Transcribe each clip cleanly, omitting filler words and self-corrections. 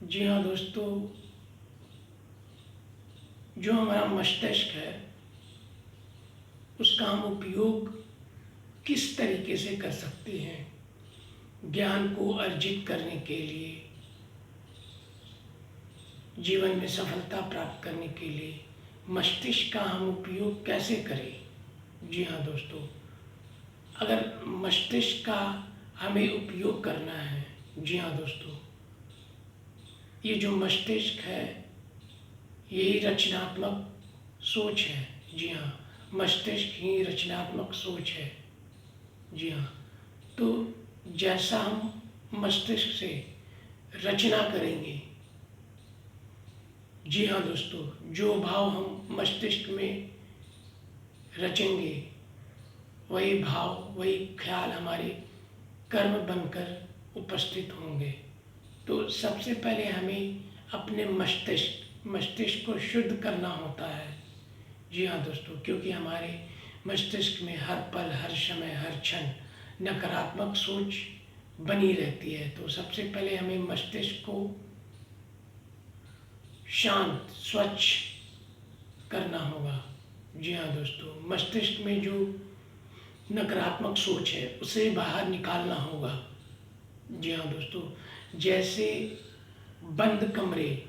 जी हाँ दोस्तों, जो हमारा मस्तिष्क है उसका हम उपयोग किस तरीके से कर सकते हैं ज्ञान को अर्जित करने के लिए, जीवन में सफलता प्राप्त करने के लिए मस्तिष्क का हम उपयोग कैसे करें। जी हाँ दोस्तों, अगर मस्तिष्क का हमें उपयोग करना है, जी हाँ दोस्तों, ये जो मस्तिष्क है यही रचनात्मक सोच है। जी हाँ, मस्तिष्क ही रचनात्मक सोच है। जी हाँ, तो जैसा हम मस्तिष्क से रचना करेंगे, जी हाँ दोस्तों, जो भाव हम मस्तिष्क में रचेंगे वही भाव वही ख्याल हमारे कर्म बनकर उपस्थित होंगे। तो सबसे पहले हमें अपने मस्तिष्क को शुद्ध करना होता है। जी हाँ दोस्तों, क्योंकि हमारे मस्तिष्क में हर पल हर समय हर क्षण नकारात्मक सोच बनी रहती है। तो सबसे पहले हमें मस्तिष्क को शांत स्वच्छ करना होगा। जी हाँ दोस्तों, मस्तिष्क में जो नकारात्मक सोच है उसे बाहर निकालना होगा। जी हाँ दोस्तों, जैसे बंद कमरे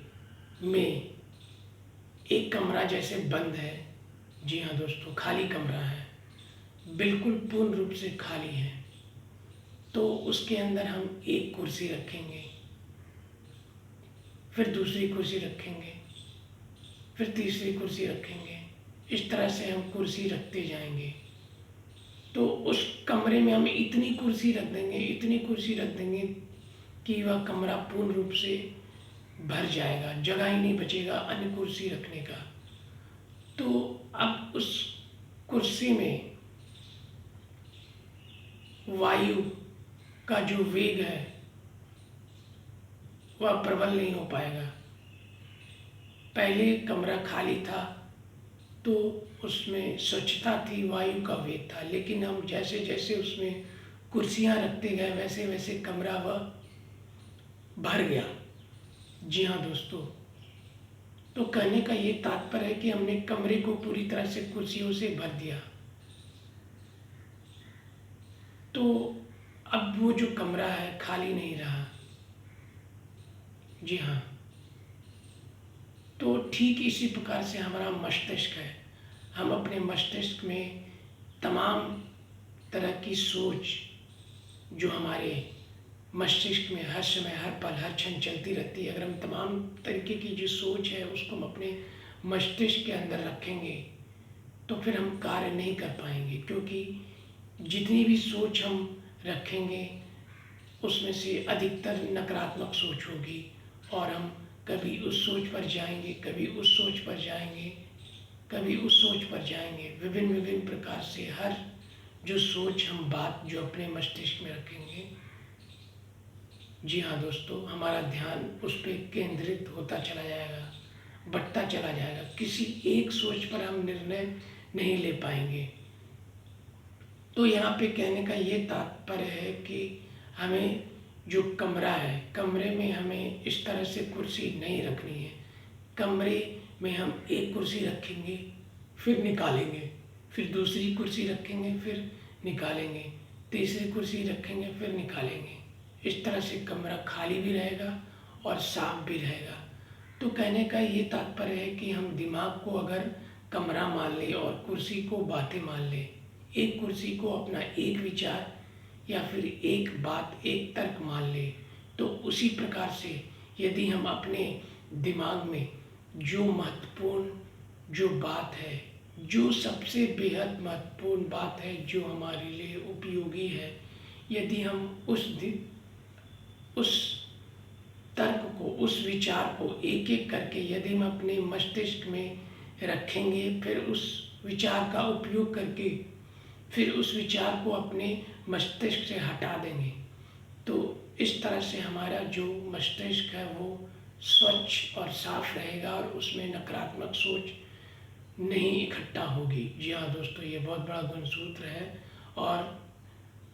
में एक कमरा जैसे बंद है, जी हाँ दोस्तों, खाली कमरा है, बिल्कुल पूर्ण रूप से खाली है, तो उसके अंदर हम एक कुर्सी रखेंगे, फिर दूसरी कुर्सी रखेंगे, फिर तीसरी कुर्सी रखेंगे। इस तरह से हम कुर्सी रखते जाएंगे। तो उस कमरे में हम इतनी कुर्सी रख देंगे, इतनी कुर्सी रख देंगे कि वह कमरा पूर्ण रूप से भर जाएगा, जगह ही नहीं बचेगा अन्य कुर्सी रखने का। तो अब उस कुर्सी में वायु का जो वेग है वह प्रबल नहीं हो पाएगा। पहले कमरा खाली था तो उसमें स्वच्छता थी, वायु का वेग था, लेकिन हम जैसे जैसे उसमें कुर्सियां रखते गए वैसे वैसे कमरा वह भर गया। जी हाँ दोस्तों, तो कहने का ये तात्पर्य है कि हमने कमरे को पूरी तरह से कुर्सियों से भर दिया। तो अब वो जो कमरा है खाली नहीं रहा। जी हाँ, तो ठीक इसी प्रकार से हमारा मस्तिष्क है। हम अपने मस्तिष्क में तमाम तरह की सोच जो हमारे मस्तिष्क में हर समय हर पल हर क्षण चलती रहती है, अगर हम तमाम तरीके की जो सोच है उसको हम अपने मस्तिष्क के अंदर रखेंगे तो फिर हम कार्य नहीं कर पाएंगे। क्योंकि जितनी भी सोच हम रखेंगे उसमें से अधिकतर नकारात्मक सोच होगी, और हम कभी उस सोच पर जाएंगे, कभी उस सोच पर जाएंगे, कभी उस सोच पर जाएंगे। विभिन्न विभिन्न प्रकार से हर जो सोच हम बात जो अपने मस्तिष्क में रखेंगे, जी हाँ दोस्तों, हमारा ध्यान उस पर केंद्रित होता चला जाएगा, बढ़ता चला जाएगा। किसी एक सोच पर हम निर्णय नहीं ले पाएंगे। तो यहाँ पे कहने का ये तात्पर्य है कि हमें जो कमरा है, कमरे में हमें इस तरह से कुर्सी नहीं रखनी है। कमरे में हम एक कुर्सी रखेंगे, फिर निकालेंगे, फिर दूसरी कुर्सी रखेंगे, फिर निकालेंगे, तीसरी कुर्सी रखेंगे, फिर निकालेंगे। इस तरह से कमरा खाली भी रहेगा और साफ भी रहेगा। तो कहने का ये तात्पर्य है कि हम दिमाग को अगर कमरा मान लें और कुर्सी को बातें मान लें, एक कुर्सी को अपना एक विचार या फिर एक बात एक तर्क मान ले, तो उसी प्रकार से यदि हम अपने दिमाग में जो महत्वपूर्ण जो बात है, जो सबसे बेहद महत्वपूर्ण बात है, जो हमारे लिए उपयोगी है, यदि हम उस तर्क को, उस विचार को एक एक करके यदि हम अपने मस्तिष्क में रखेंगे, फिर उस विचार का उपयोग करके फिर उस विचार को अपने मस्तिष्क से हटा देंगे, तो इस तरह से हमारा जो मस्तिष्क है वो स्वच्छ और साफ रहेगा और उसमें नकारात्मक सोच नहीं इकट्ठा होगी। जी हाँ दोस्तों, ये बहुत बड़ा गुणसूत्र है। और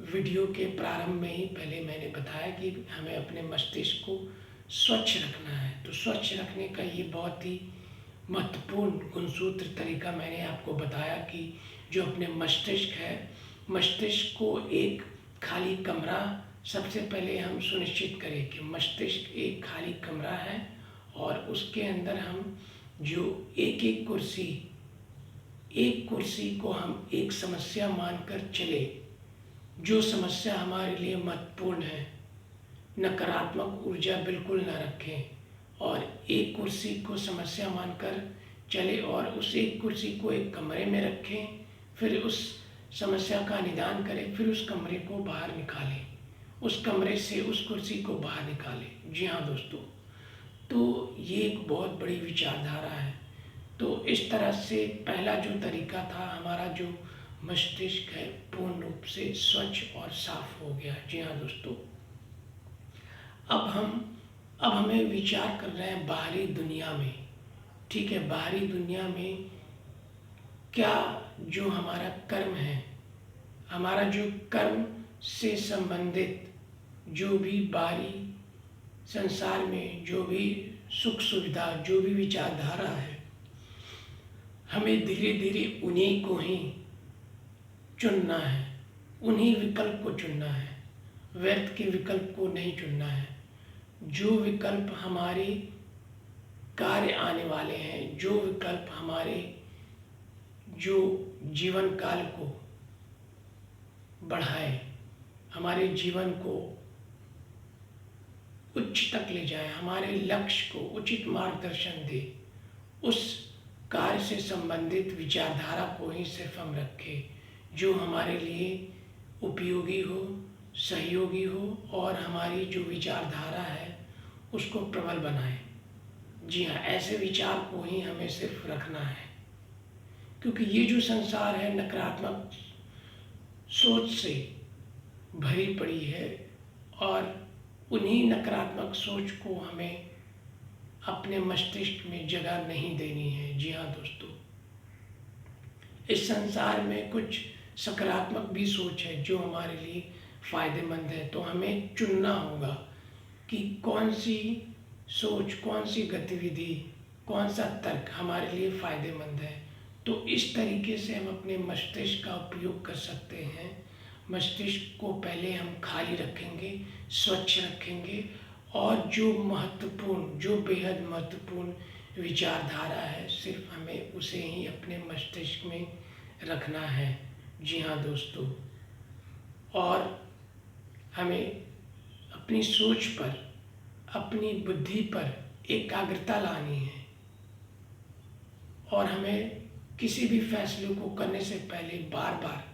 वीडियो के प्रारंभ में ही पहले मैंने बताया कि हमें अपने मस्तिष्क को स्वच्छ रखना है। तो स्वच्छ रखने का ये बहुत ही महत्वपूर्ण गुणसूत्र तरीका मैंने आपको बताया कि जो अपने मस्तिष्क है, मस्तिष्क को एक खाली कमरा, सबसे पहले हम सुनिश्चित करें कि मस्तिष्क एक खाली कमरा है और उसके अंदर हम जो एक कुर्सी को हम एक समस्या मानकर चले, जो समस्या हमारे लिए महत्वपूर्ण है, नकारात्मक ऊर्जा बिल्कुल न रखें और एक कुर्सी को समस्या मानकर चले और उस एक कुर्सी को एक कमरे में रखें, फिर उस समस्या का निदान करें, फिर उस कमरे को बाहर निकालें, उस कमरे से उस कुर्सी को बाहर निकालें। जी हाँ दोस्तों, तो ये एक बहुत बड़ी विचारधारा है। तो इस तरह से पहला जो तरीका था, हमारा जो मस्तिष्क है पूर्ण रूप से स्वच्छ और साफ हो गया। जी हाँ दोस्तों, अब हमें विचार कर रहे हैं बाहरी दुनिया में। ठीक है, बाहरी दुनिया में क्या जो हमारा कर्म है, हमारा जो कर्म से संबंधित जो भी बाहरी संसार में जो भी सुख सुविधा, जो भी विचारधारा है, हमें धीरे धीरे उन्हीं को ही चुनना है, उन्हीं विकल्प को चुनना है, व्यर्थ के विकल्प को नहीं चुनना है। जो विकल्प हमारे कार्य आने वाले हैं, जो विकल्प हमारे जो जीवन काल को बढ़ाए, हमारे जीवन को उच्च तक ले जाए, हमारे लक्ष्य को उचित मार्गदर्शन दे, उस कार्य से संबंधित विचारधारा को ही सिर्फ हम रखें जो हमारे लिए उपयोगी हो, सहयोगी हो और हमारी जो विचारधारा है उसको प्रबल बनाए। जी हाँ, ऐसे विचार को ही हमें सिर्फ रखना है, क्योंकि ये जो संसार है नकारात्मक सोच से भरी पड़ी है और उन्हीं नकारात्मक सोच को हमें अपने मस्तिष्क में जगह नहीं देनी है। जी हाँ दोस्तों, इस संसार में कुछ सकारात्मक भी सोच है जो हमारे लिए फ़ायदेमंद है। तो हमें चुनना होगा कि कौन सी सोच, कौन सी गतिविधि, कौन सा तर्क हमारे लिए फ़ायदेमंद है। तो इस तरीके से हम अपने मस्तिष्क का उपयोग कर सकते हैं। मस्तिष्क को पहले हम खाली रखेंगे, स्वच्छ रखेंगे और जो महत्वपूर्ण, जो बेहद महत्वपूर्ण विचारधारा है, सिर्फ हमें उसे ही अपने मस्तिष्क में रखना है। जी हाँ दोस्तों, और हमें अपनी सोच पर, अपनी बुद्धि पर एकाग्रता लानी है और हमें किसी भी फैसले को करने से पहले बार बार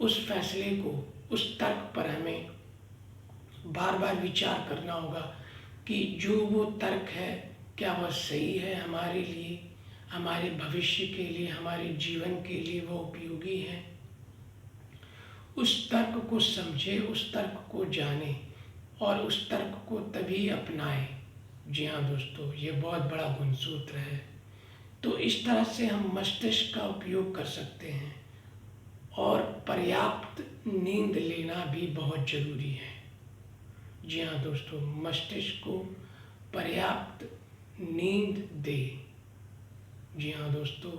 उस फैसले को, उस तर्क पर हमें बार बार विचार करना होगा कि जो वो तर्क है क्या वह सही है हमारे लिए, हमारे भविष्य के लिए, हमारे जीवन के लिए वो उपयोगी है। उस तर्क को समझे, उस तर्क को जाने और उस तर्क को तभी अपनाएं। जी हाँ दोस्तों, ये बहुत बड़ा गुणसूत्र है। तो इस तरह से हम मस्तिष्क का उपयोग कर सकते हैं और पर्याप्त नींद लेना भी बहुत ज़रूरी है। जी हाँ दोस्तों, मस्तिष्क को पर्याप्त नींद दे। जी हाँ दोस्तों,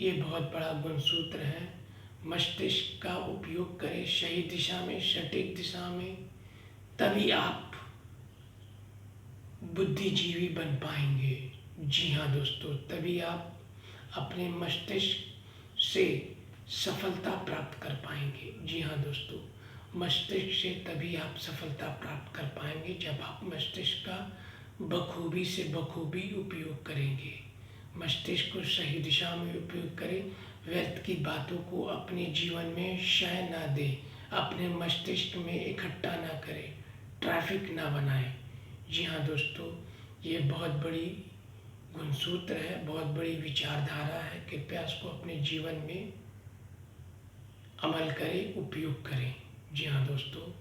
ये बहुत बड़ा गुणसूत्र है। मस्तिष्क का उपयोग करें सही दिशा में, सटीक दिशा में, तभी आप बुद्धिजीवी बन पाएंगे। जी हाँ दोस्तों, तभी आप अपने मस्तिष्क से सफलता प्राप्त कर पाएंगे। जी हाँ दोस्तों, मस्तिष्क से तभी आप सफलता प्राप्त कर पाएंगे जब आप मस्तिष्क का बखूबी से बखूबी उपयोग करेंगे। मस्तिष्क को सही दिशा में उपयोग करें, व्यर्थ की बातों को अपने जीवन में शय ना दें, अपने मस्तिष्क में इकट्ठा ना करें, ट्रैफिक ना बनाएं। जी हाँ दोस्तों, ये बहुत बड़ी गुणसूत्र है, बहुत बड़ी विचारधारा है। कृपया इसको अपने जीवन में अमल करें, उपयोग करें। जी हाँ दोस्तों।